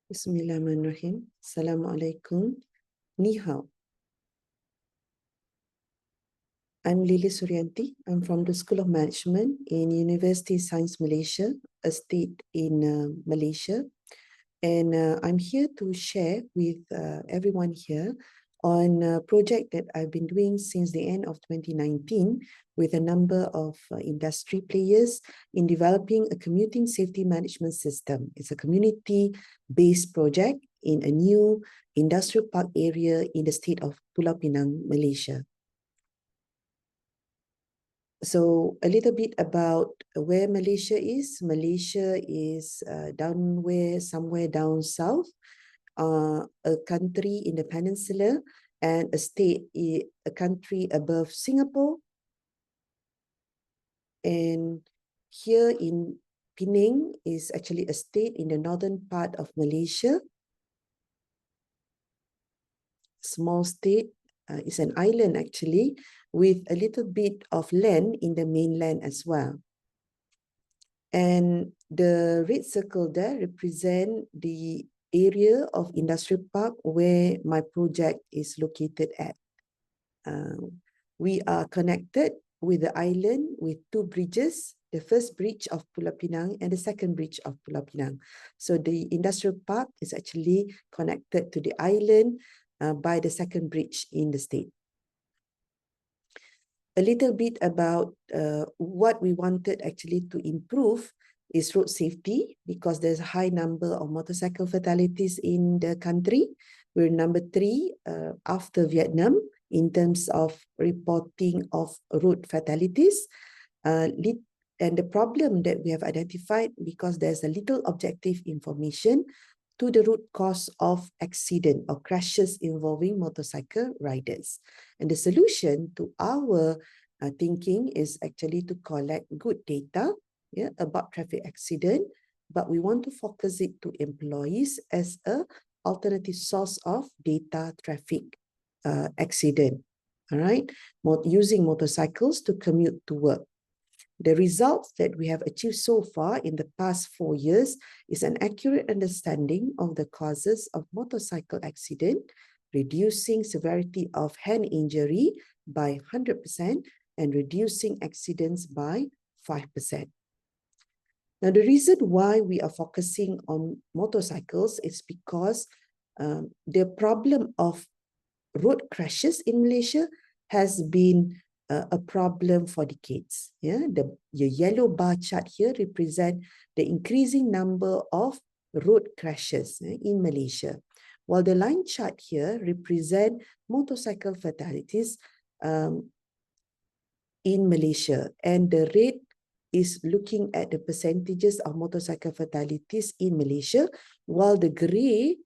Bismillahirrahmanirrahim. Assalamualaikum. Ni hao. I'm Lily Suryanti. I'm from the School of Management in University Science Malaysia, a state in Malaysia. And I'm here to share with everyone here on a project that I've been doing since the end of 2019 with a number of industry players in developing a commuting safety management system. It's a community-based project in a new industrial park area in the state of Pulau Pinang, Malaysia. So a little bit about where Malaysia is. Malaysia is somewhere down south, a country in the peninsula, and a country above Singapore. And here in Penang is actually a state in the northern part of Malaysia. Small state, is an island actually, with a little bit of land in the mainland as well. And the red circle there represent the area of industrial park where my project is located at. We are connected with the island with two bridges, the first bridge of Pulau Pinang and the second bridge of Pulau Pinang. So the industrial park is actually connected to the island by the second bridge in the state. A little bit about what we wanted actually to improve is road safety, because there's a high number of motorcycle fatalities in the country. We're number 3 after Vietnam in terms of reporting of road fatalities. And the problem that we have identified, because there's a little objective information to the root cause of accident or crashes involving motorcycle riders. And the solution to our thinking is actually to collect good data about traffic accident, but we want to focus it to employees as a alternative source of data traffic accident, all right? Using motorcycles to commute to work. The results that we have achieved so far in the past 4 years is an accurate understanding of the causes of motorcycle accident, reducing severity of hand injury by 100% and reducing accidents by 5%. Now, the reason why we are focusing on motorcycles is because the problem of road crashes in Malaysia has been a problem for decades. The yellow bar chart here represent the increasing number of road crashes in Malaysia, while the line chart here represent motorcycle fatalities in Malaysia, and the red is looking at the percentages of motorcycle fatalities in Malaysia, while the gray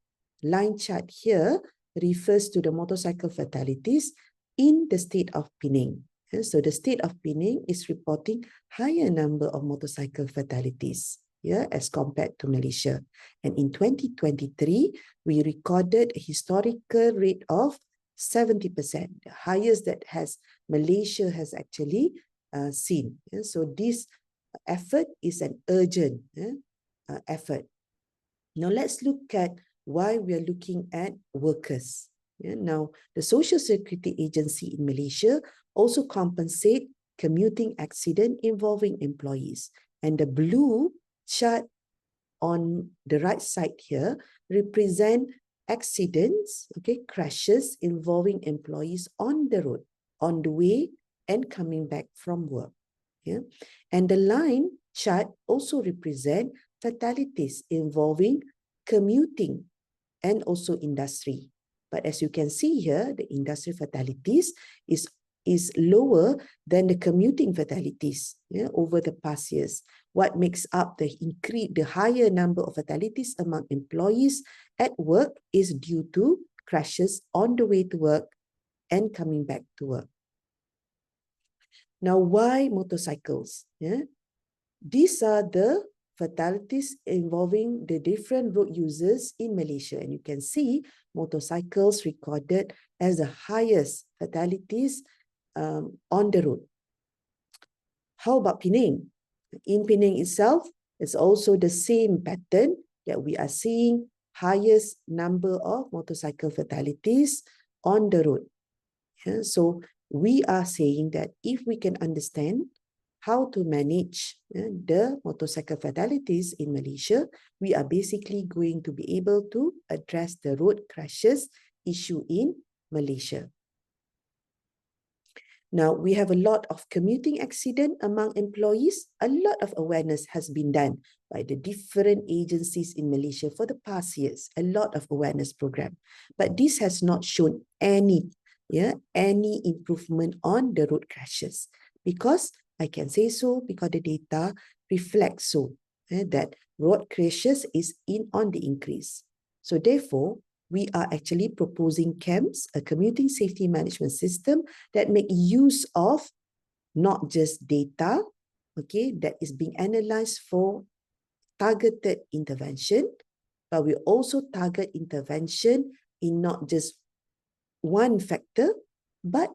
line chart here refers to the motorcycle fatalities in the state of Penang. So the state of Penang is reporting higher number of motorcycle fatalities as compared to Malaysia. And in 2023, we recorded a historical rate of 70%, the highest that Malaysia has actually seen. So this effort is an urgent effort. Now let's look at why we are looking at workers. Now, the Social Security Agency in Malaysia also compensate commuting accident involving employees. And the blue chart on the right side here represent accidents, crashes involving employees on the road, on the way and coming back from work. And the line chart also represent fatalities involving commuting and also industry. But as you can see here, the industry fatalities is lower than the commuting fatalities over the past years. What makes up the higher number of fatalities among employees at work is due to crashes on the way to work and coming back to work. Now, why motorcycles? These are the fatalities involving the different road users in Malaysia. And you can see motorcycles recorded as the highest fatalities on the road. How about Penang? In Penang itself, it's also the same pattern that we are seeing highest number of motorcycle fatalities on the road. Yeah? So we are saying that if we can understand how to manage the motorcycle fatalities in Malaysia, we are basically going to be able to address the road crashes issue in Malaysia. Now, we have a lot of commuting accident among employees. A lot of awareness has been done by the different agencies in Malaysia for the past years. A lot of awareness program. But this has not shown any improvement on the road crashes. Because I can say so, because the data reflects so, that road crashes is on the increase. So therefore, we are actually proposing CAMS, a Commuting Safety Management System, that make use of not just data, okay, that is being analyzed for targeted intervention, but we also target intervention in not just one factor, but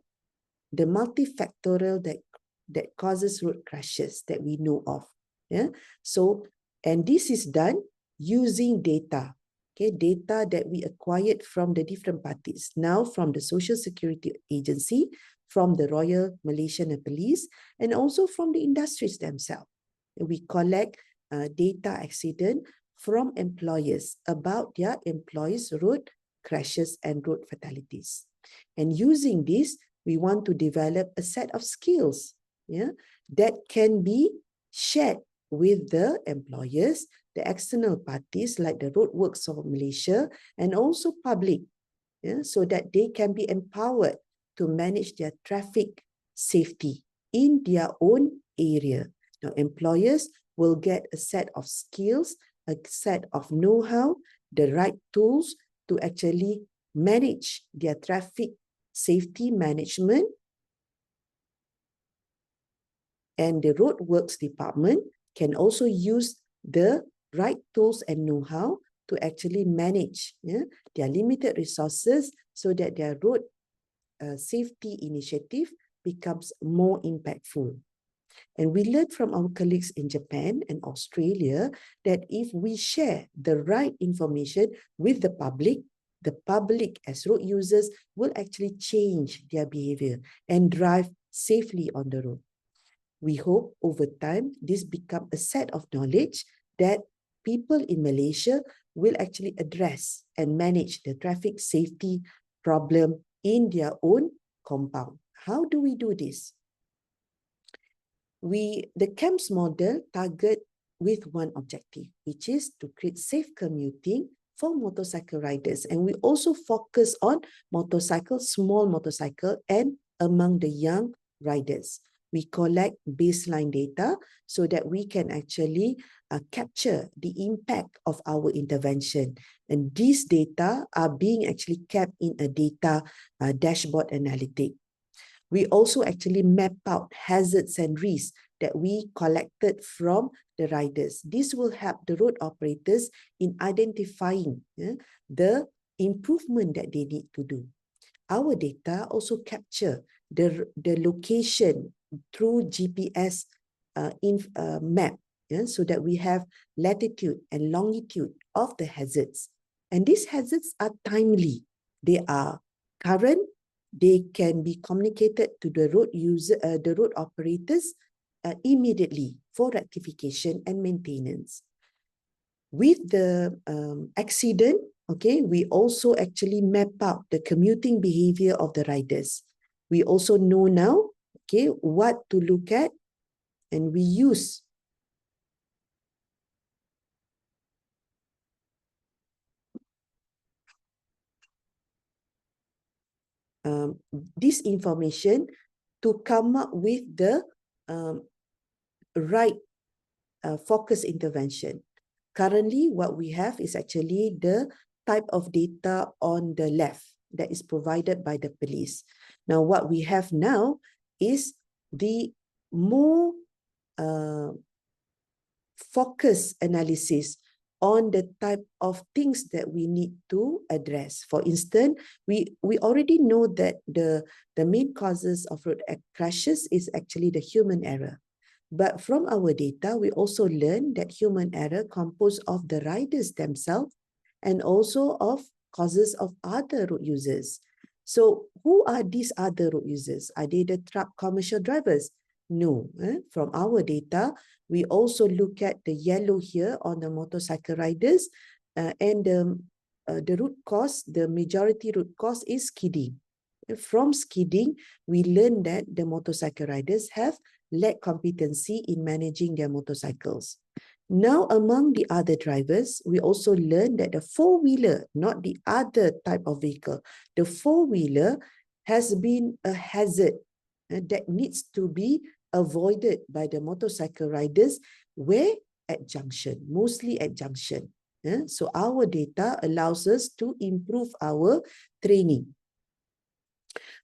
the multifactorial that causes road crashes that we know of. Yeah. So, and this is done using data. Okay, data that we acquired from the different parties. Now from the Social Security Agency, from the Royal Malaysian Police, and also from the industries themselves. We collect data accident from employers about their employees' road crashes and road fatalities. And using this, we want to develop a set of skills, that can be shared with the employers, the external parties like the roadworks of Malaysia, and also public, so that they can be empowered to manage their traffic safety in their own area. Now, employers will get a set of skills, a set of know-how, the right tools to actually manage their traffic safety management. And the roadworks department can also use the right tools and know-how to actually manage their limited resources so that their road safety initiative becomes more impactful. And we learned from our colleagues in Japan and Australia that if we share the right information with the public as road users will actually change their behavior and drive safely on the road. We hope over time this becomes a set of knowledge that people in Malaysia will actually address and manage the traffic safety problem in their own compound. How do we do this? The CAMS model target with one objective, which is to create safe commuting for motorcycle riders. And we also focus on small motorcycle, and among the young riders. We collect baseline data so that we can actually capture the impact of our intervention. And these data are being actually kept in a data dashboard analytic. We also actually map out hazards and risks that we collected from the riders. This will help the road operators in identifying the improvement that they need to do. Our data also capture the location through GPS map, so that we have latitude and longitude of the hazards. And these hazards are timely. They are current. They can be communicated to the road operators immediately for rectification and maintenance. With the accident, okay, we also actually map out the commuting behavior of the riders. We also know now, okay, what to look at, and we use this information to come up with the right focus intervention. Currently, what we have is actually the type of data on the left that is provided by the police. Now, what we have now is the more focus analysis on the type of things that we need to address. For instance, we already know that the main causes of road crashes is actually the human error. But from our data, we also learned that human error composed of the riders themselves and also of causes of other road users. So who are these other road users? Are they the truck commercial drivers? No. From our data, we also look at the yellow here on the motorcycle riders, and the root cause, the majority root cause is skidding. From skidding, we learn that the motorcycle riders have lack competency in managing their motorcycles. Now, among the other drivers, we also learn that the four-wheeler, not the other type of vehicle, the four-wheeler has been a hazard that needs to be avoided by the motorcycle riders where at junction, mostly at junction. So our data allows us to improve our training.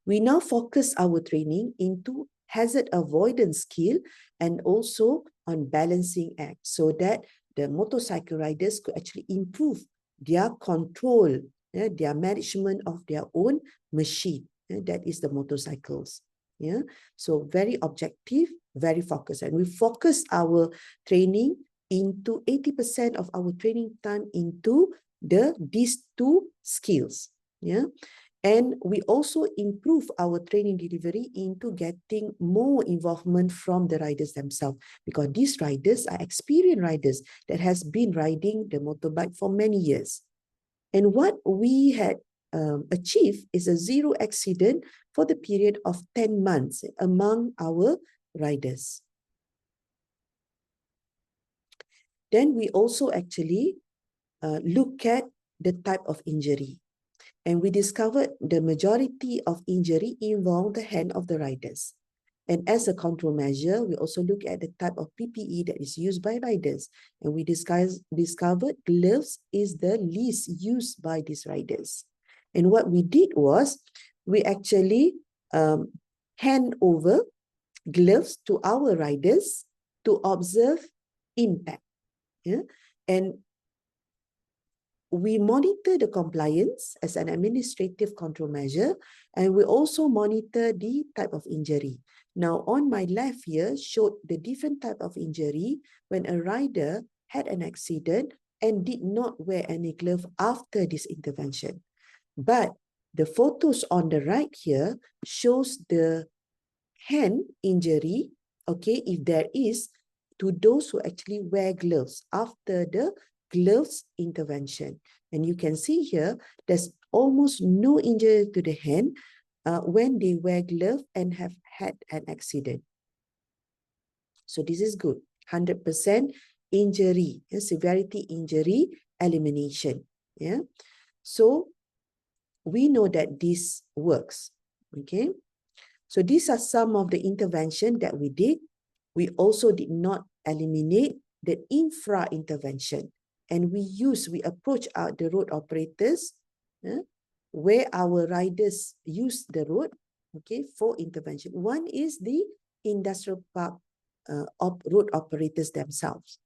We now focus our training into hazard avoidance skill and also on balancing act so that the motorcycle riders could actually improve their control, their management of their own machine, that is the motorcycles. So very objective, very focused, and we focus our training into 80% of our training time into these two skills. And we also improve our training delivery into getting more involvement from the riders themselves, because these riders are experienced riders that has been riding the motorbike for many years. And what we had achieved is a zero accident for the period of 10 months among our riders. Then we also actually look at the type of injury. And we discovered the majority of injury involved the hand of the riders. And as a control measure, we also look at the type of PPE that is used by riders. And we discovered gloves is the least used by these riders. And what we did was, we actually hand over gloves to our riders to observe impact. And we monitor the compliance as an administrative control measure, and we also monitor the type of injury. Now, on my left here showed the different type of injury when a rider had an accident and did not wear any glove after this intervention. But the photos on the right here shows the hand injury, okay, if there is, to those who actually wear gloves after the gloves intervention. And you can see here, there's almost no injury to the hand when they wear gloves and have had an accident. So this is good. 100% injury, severity injury elimination. So we know that this works. Okay. So these are some of the intervention that we did. We also did not eliminate the infra intervention. And we approach out the road operators where our riders use the road, okay, for intervention. One is the industrial park road operators themselves.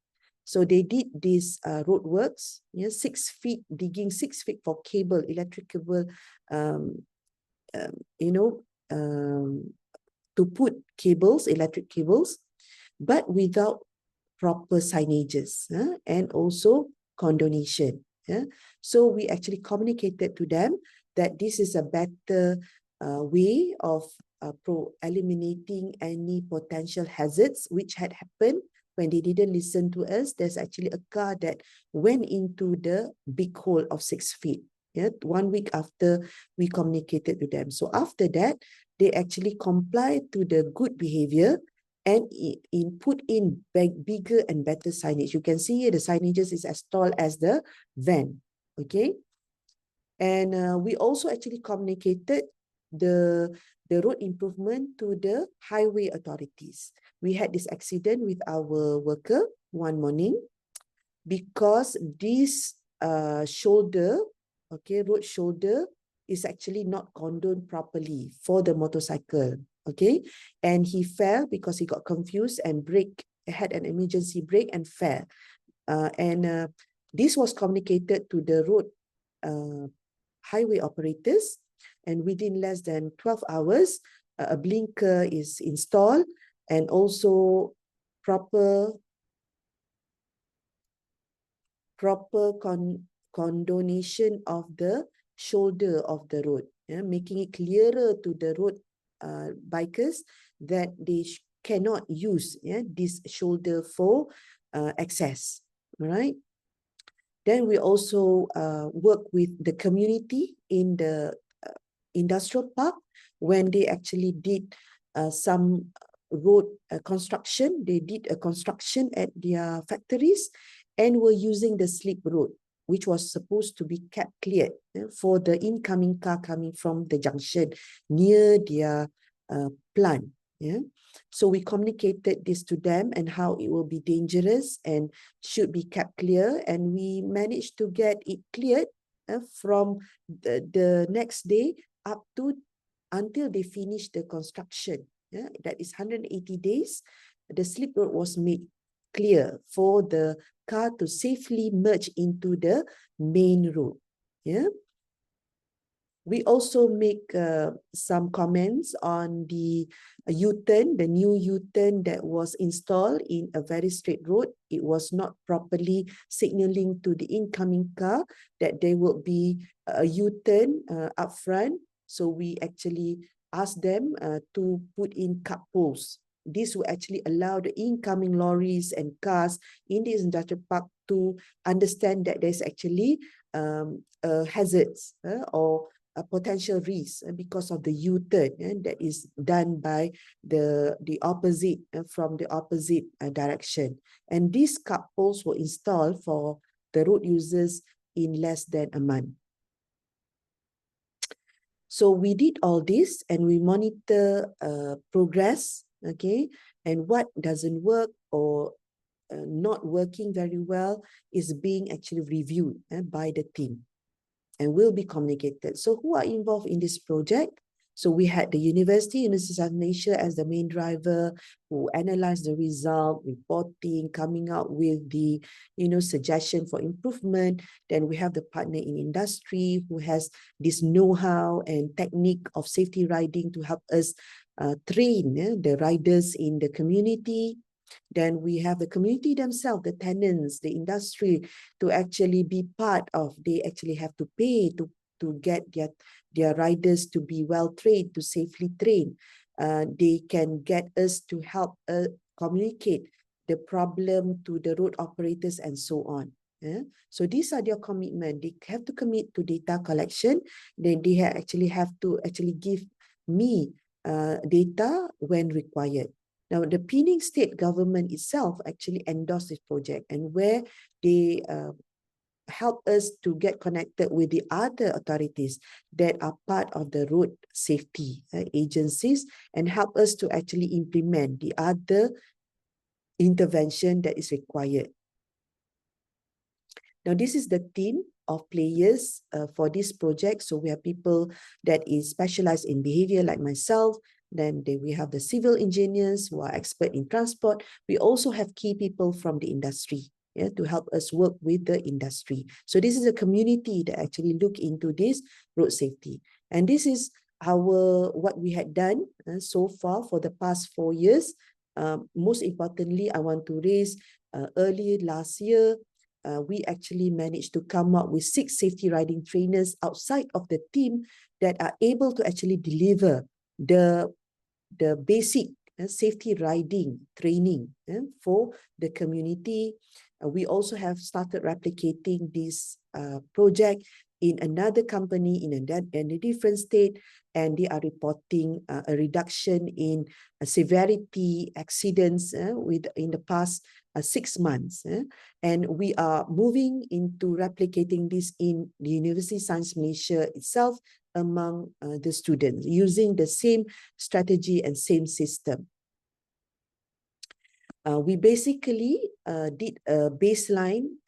So they did these road works, 6 feet, digging 6 feet for cable, electric cable, to put cables, electric cables, but without proper signages and also condonation. So we actually communicated to them that this is a better way of eliminating any potential hazards which had happened when they didn't listen to us. There's actually a car that went into the big hole of 6 feet. 1 week after we communicated to them. So after that, they actually complied to the good behavior and put in bigger and better signage. You can see here the signages is as tall as the van. Okay. And we also actually communicated the road improvement to the highway authorities. We had this accident with our worker one morning because this shoulder, okay, road shoulder is actually not condoned properly for the motorcycle, okay? And he fell because he got confused and had an emergency brake and fell. And this was communicated to the road highway operators, and within less than 12 hours, a blinker is installed and also proper condonation of the shoulder of the road, making it clearer to the road bikers that they cannot use this shoulder for access. All right. Then we also work with the community in the industrial park when they actually did some road construction. They did a construction at their factories and were using the slip road, which was supposed to be kept cleared for the incoming car coming from the junction near their plant. Yeah. So we communicated this to them and how it will be dangerous and should be kept clear. And we managed to get it cleared from the next day up to until they finish the construction. Yeah, that is 180 days. The slip road was made clear for the car to safely merge into the main road. Yeah. We also make some comments on the U-turn, the new U-turn that was installed in a very straight road. It was not properly signaling to the incoming car that there will be a U-turn up front. So we actually asked them to put in cut poles. This will actually allow the incoming lorries and cars in this industrial park to understand that there's actually hazards or a potential risk because of the U-turn that is done by the opposite from the opposite direction. And these cut poles were installed for the road users in less than a month. So we did all this and we monitor progress, okay, and what doesn't work or not working very well is being actually reviewed by the team and will be communicated. So who are involved in this project? So we had the University of Malaysia as the main driver who analyzed the result, reporting, coming out with the suggestion for improvement. Then we have the partner in industry who has this know-how and technique of safety riding to help us train the riders in the community. Then we have the community themselves, the tenants, the industry, to actually be part of. They actually have to pay to get their riders to be well trained, to safely train. They can get us to help communicate the problem to the road operators and so on. So these are their commitment. They have to commit to data collection. Then they actually have to give me data when required. Now, the Penang state government itself actually endorsed this project, and where they help us to get connected with the other authorities that are part of the road safety agencies and help us to actually implement the other intervention that is required. Now, this is the team of players for this project. So we have people that is specialized in behavior like myself. Then we have the civil engineers who are expert in transport. We also have key people from the industry to help us work with the industry. So this is a community that actually look into this road safety. And this is what we had done so far for the past 4 years. Most importantly, I want to raise early last year, we actually managed to come up with 6 safety riding trainers outside of the team that are able to actually deliver the basic safety riding training for the community. We also have started replicating this project in another company in a different state, and they are reporting a reduction in severity accidents in the past 6 months. And we are moving into replicating this in the University of Science Malaysia itself among the students using the same strategy and same system. We basically did a baseline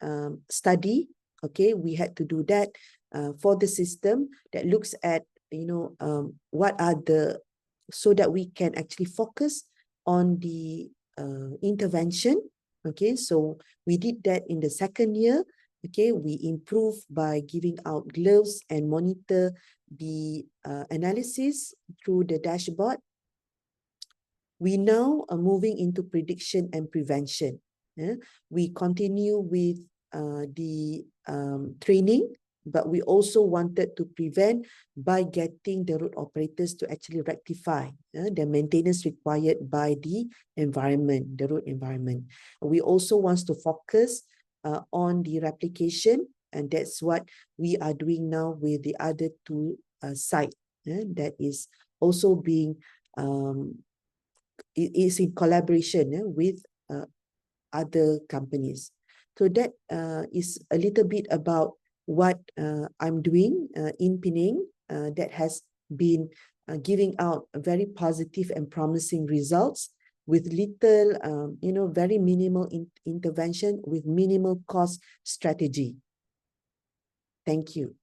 study. Okay, we had to do that for the system that looks at, what are so that we can actually focus on the intervention. Okay, so we did that in the second year. Okay, we improved by giving out gloves and monitor the analysis through the dashboard. We now are moving into prediction and prevention. We continue with the training, but we also wanted to prevent by getting the road operators to actually rectify the maintenance required by the environment, the road environment. We also want to focus on the replication, and that's what we are doing now with the other two sites that is also being is in collaboration with other companies. So that is a little bit about what I'm doing in Penang that has been giving out very positive and promising results with little, very minimal intervention with minimal cost strategy. Thank you.